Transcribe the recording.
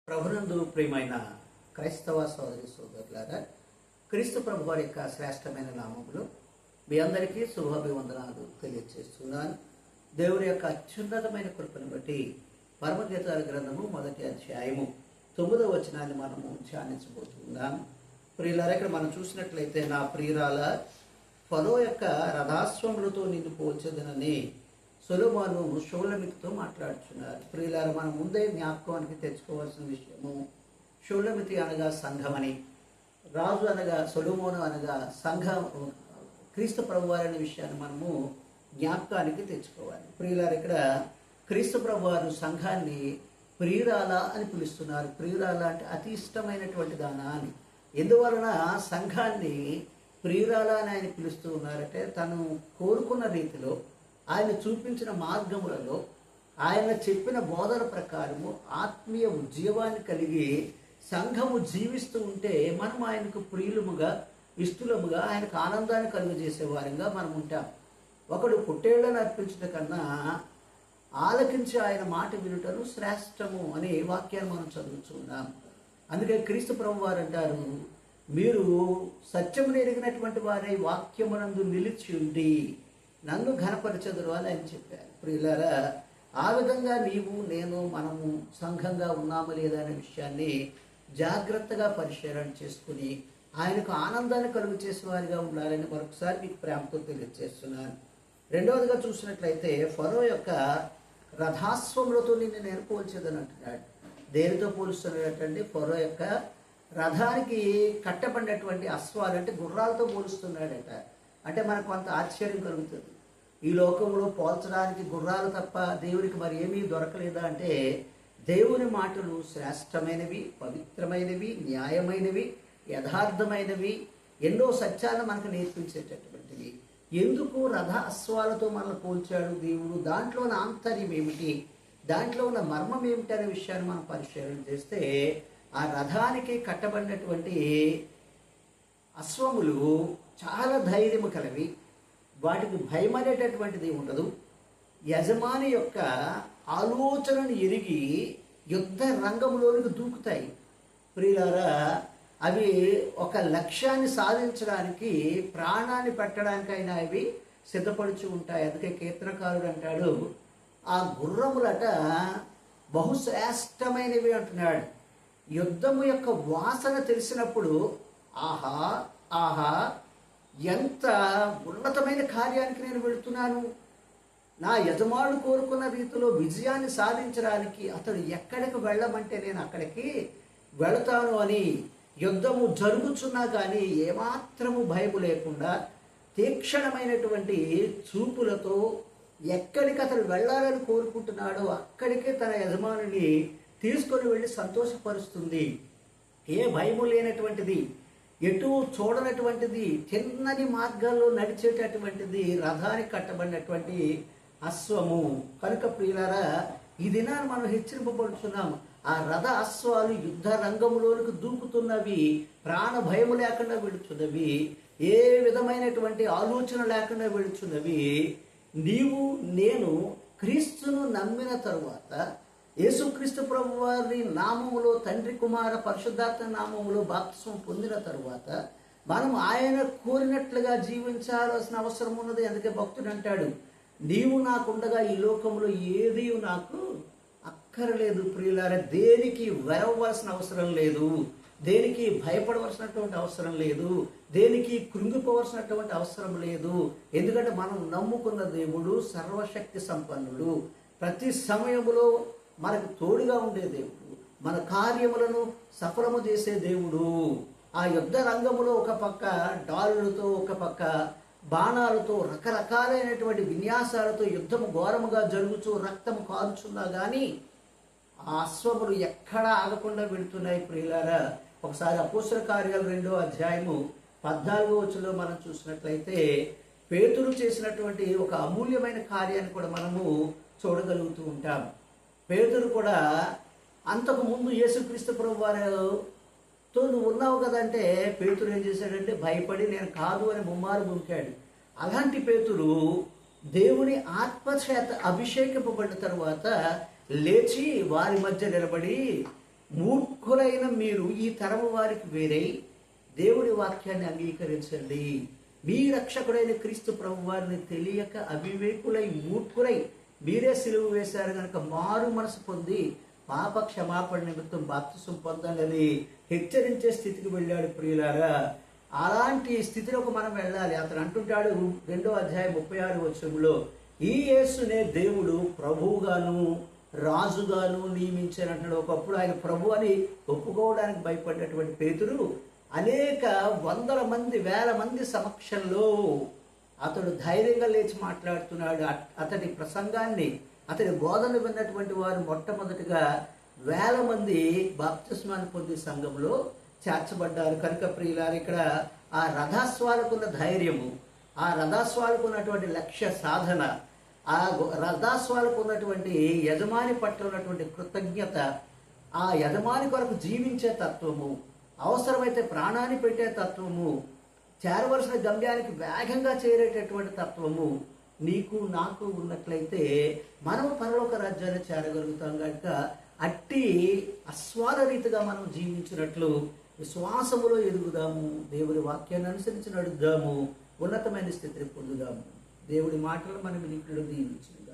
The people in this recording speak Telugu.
ప్రభునందు ప్రియమైన క్రైస్తవ సోదరి సోదరులారా, క్రీస్తు ప్రభు వారి యొక్క శ్రేష్టమైన నామములో మీ అందరికీ శుభాభివందనాలు తెలియజేస్తున్నాను. దేవుని యొక్క అత్యున్నతమైన కృపను బట్టి పరమగీతాల గ్రంథము 1వ అధ్యాయము 9వ వచనాన్ని మనము ధ్యానించబోతున్నాం. ప్రియులారా, ఇక్కడ మనం చూసినట్లయితే, నా ప్రియురాల ఫరో యొక్క రథాశ్వములతో నిన్ను పోల్చదనని సొలొమోను షూలమితితో మాట్లాడుతున్నారు. ప్రియులారా, మనం ముందే జ్ఞాపకానికి తెచ్చుకోవాల్సిన విషయము, షూలమితి అనగా సంఘమని, రాజు అనగా సొలొమోను అనగా సంఘం, క్రీస్తు ప్రభువారు అనే విషయాన్ని మనము జ్ఞాపకానికి తెచ్చుకోవాలి. ప్రియులారా, ఇక్కడ క్రీస్తు ప్రభువారు సంఘాన్ని ప్రియురాల అని పిలుస్తున్నారు. ప్రియురాల అంటే అతి ఇష్టమైనటువంటి దానా అని. ఎందువలన సంఘాన్ని ప్రియురాల అని ఆయన పిలుస్తూ ఉన్నారంటే, తను కోరుకున్న రీతిలో, ఆయన చూపించిన మార్గములలో, ఆయన చెప్పిన బోధన ప్రకారము ఆత్మీయ ఉద్యోగాన్ని కలిగి సంఘము జీవిస్తూ ఉంటే మనం ఆయనకు ప్రియులముగా, ఇష్టలముగా, ఆయనకు ఆనందాన్ని కలుగజేసే వారంగా మనం ఉంటాం. ఒకడు పుట్టేళ్లను అర్పించడం కన్నా ఆలకించి ఆయన మాట వినుటను శ్రేష్టము అనే వాక్యాన్ని మనం చదువుతున్నాం. అందుకే క్రీస్తు ప్రభు వారు అంటారు, మీరు సత్యమును ఎరిగినటువంటి వారే వాక్యమునందు నిలిచి ఉండి నన్ను ఘనపరచెదరు అని ఆయన చెప్పారు. ప్రియులారా, ఆ విధంగా నీవు, నేను, మనము సంఘంగా ఉన్నాము లేదా అనే విషయాన్ని జాగ్రత్తగా పరిశీలన చేసుకుని ఆయనకు ఆనందాన్ని కలుగు చేసేవారిగా ఉండాలని మరొకసారి మీకు ప్రేమతో తెలియజేస్తున్నాను. రెండవదిగా చూసినట్లయితే, ఫరో యొక్క రథాశ్వములతో నిన్ను నేను పోల్చేదని అంటున్నాడు. దేనితో పోలుస్తున్నాడంటే, ఫరో యొక్క రథానికి కట్టబడినటువంటి అశ్వాలు అంటే గుర్రాలతో పోలుస్తున్నాడట. అంటే మనకు కొంత ఆశ్చర్యం కలుగుతుంది. ఈ లోకంలో పోల్చడానికి గుర్రాలు తప్ప దేవునికి మరి ఏమీ దొరకలేదా అంటే, దేవుని మాటలు శ్రేష్టమైనవి, పవిత్రమైనవి, న్యాయమైనవి, యథార్థమైనవి, ఎన్నో సత్యాలను మనకు నేర్పించేటటువంటివి. ఎందుకు రథ అశ్వాలతో మనల్ని పోల్చాడు దేవుడు? దాంట్లో ఉన్న ఆంతర్యం ఏమిటి, దాంట్లో ఉన్న మర్మం ఏమిటి అనే విషయాన్ని మనం పరిశీలన చేస్తే, ఆ రథానికి కట్టబడినటువంటి అశ్వములు చాలా ధైర్యము కలవి, వాటికి భయం అనేటటువంటిది ఉండదు. యజమాని యొక్క ఆలోచనను ఎరిగి యుద్ధ రంగంలోనికి దూకుతాయి. ప్రియులారా, అవి ఒక లక్ష్యాన్ని సాధించడానికి, ప్రాణాన్ని పెట్టడానికైనా అవి సిద్ధపడుచు ఉంటాయి. అందుకే కీర్తనకారుడు అంటాడు, ఆ గుర్రములట బహుశ్రేష్టమైనవి అంటున్నాడు. యుద్ధము యొక్క వాసన తెలిసినప్పుడు ఆహా ఆహా, ఎంత ఉన్నతమైన కార్యానికి నేను వెళుతున్నాను, నా యజమానుడు కోరుకున్న రీతిలో విజయాన్ని సాధించడానికి అతడు ఎక్కడికి వెళ్ళమంటే నేను అక్కడికి వెళతాను అని యుద్ధము జరుగుతున్నా కానీ ఏమాత్రము భయము లేకుండా తీక్షణమైనటువంటి చూపులతో ఎక్కడికి అతడు వెళ్ళాలని కోరుకుంటున్నాడో అక్కడికే తన యజమానుని తీసుకొని వెళ్ళి సంతోషపరుస్తుంది. ఏ భయము లేనటువంటిది, ఎటు చూడనటువంటిది, చిన్నని మార్గాల్లో నడిచేటటువంటిది రథానికి కట్టబడినటువంటి అశ్వము. కనుక ప్రియులారా, ఈ దినాన్ని మనం హెచ్చరింపబడుతున్నాము. ఆ రథ అశ్వాలు యుద్ధ రంగంలోనికి దూకుతున్నవి, ప్రాణ భయము లేకుండా వెళుతున్నవి, ఏ విధమైనటువంటి ఆలోచన లేకుండా వెళుతున్నవి. నీవు, నేను క్రీస్తును నమ్మిన తరువాత, యేసుక్రీస్తు ప్రభు వారి నామములో, తండ్రి కుమార పరిశుద్ధాత్మ నామములో బాప్తిస్మం పొందిన తరువాత మనం ఆయన కోరినట్లుగా జీవించాల్సిన అవసరం ఉన్నది. అందుకే భక్తుడు అంటాడు, నీవు నాకుండగా ఈ లోకంలో ఏది నాకు అక్కరలేదు. ప్రియులారా, దేనికి వెరవలసిన అవసరం లేదు, దేనికి భయపడవలసినటువంటి అవసరం లేదు, దేనికి కృంగిపోవలసినటువంటి అవసరం లేదు. ఎందుకంటే మనం నమ్ముకున్న దేవుడు సర్వశక్తి సంపన్నుడు, ప్రతి సమయంలో మనకు తోడుగా ఉండే దేవుడు, మన కార్యములను సఫలము చేసే దేవుడు. ఆ యుద్ధ రంగములో ఒక పక్క డాలులతో, ఒక పక్క బాణాలతో, రకరకాలైనటువంటి విన్యాసాలతో యుద్ధము ఘోరముగా జరుగుతూ రక్తము కాల్చున్నా కానీ ఆ అశ్వములు ఎక్కడా ఆగకుండా వెళుతున్నాయి. ప్రియులారా, ఒకసారి అపోస్తల కార్యాలు 2వ అధ్యాయము 14వ వచనంలో మనం చూసినట్లయితే, పేతురు చేసినటువంటి ఒక అమూల్యమైన కార్యాన్ని కూడా మనము చూడగలుగుతూ ఉంటాం. పేతురు కూడా అంతకు ముందు యేసుక్రీస్తు ప్రభు వారితో నువ్వు ఉన్నావు కదంటే, పేతురు ఏం చేశాడంటే భయపడి నేను కాదు అని ముమ్మారు ముంకాడు. అలాంటి పేతురు దేవుని ఆత్మచేత అభిషేకింపబడిన తరువాత లేచి వారి మధ్య నిలబడి మూర్ఖులైన మీరు ఈ తరము వారికి వేరే దేవుడి వాక్యాన్ని అంగీకరించండి. మీ రక్షకుడైన క్రీస్తు ప్రభు వారిని తెలియక అవివేకులై మూర్ఖులై మీరే సిలువ వేశారు కనుక మారు మనసు పొంది పాప క్షమాపణ నిమిత్తం బాప్తిసం పొందాలని హెచ్చరించే స్థితికి వెళ్ళాడు ప్రియులారా. అలాంటి స్థితిలోకి మనం వెళ్ళాలి. అతను అంటుంటాడు 2వ అధ్యాయం 36వ వచనంలో, ఈ యేసునే దేవుడు ప్రభువుగాను రాజుగాను నియమించారంటాడు. ఒకప్పుడు ఆయన ప్రభు అని ఒప్పుకోవడానికి భయపడినటువంటి పేతురు అనేక వందల మంది వేల మంది సమక్షంలో అతడు ధైర్యంగా లేచి మాట్లాడుతున్నాడు. అతడి ప్రసంగాన్ని, అతడి బోధన విన్నటువంటి వారు మొట్టమొదటిగా వేల మంది బాప్తిస్మాన్ని పొంది సంఘంలో చేర్చబడ్డారు. కనుక ప్రియులారు, ఇక్కడ ఆ రథాస్వాలకున్న ధైర్యము, ఆ రథాస్వాలకు ఉన్నటువంటి లక్ష్య సాధన, ఆ రథాస్వాలకు ఉన్నటువంటి యజమాని పట్ల ఉన్నటువంటి కృతజ్ఞత, ఆ యజమాని కొరకు జీవించే తత్వము, అవసరమైతే ప్రాణాన్ని పెట్టే తత్వము, చేరవలసిన గమ్యానికి వేగంగా చేరేటటువంటి తత్వము నీకు నాకు ఉన్నట్లయితే మనం పరలోక రాజ్యాన్ని చేరగలుగుతాం. కనుక అట్టి అస్వాద రీతిగా మనం జీవించినట్లు విశ్వాసములో ఎదుగుదాము, దేవుడి వాక్యాన్ని అనుసరించి నడుద్దాము, ఉన్నతమైన స్థితిని పొందుదాము. దేవుడి మాటలు మనం వినికిలో దీవించండి.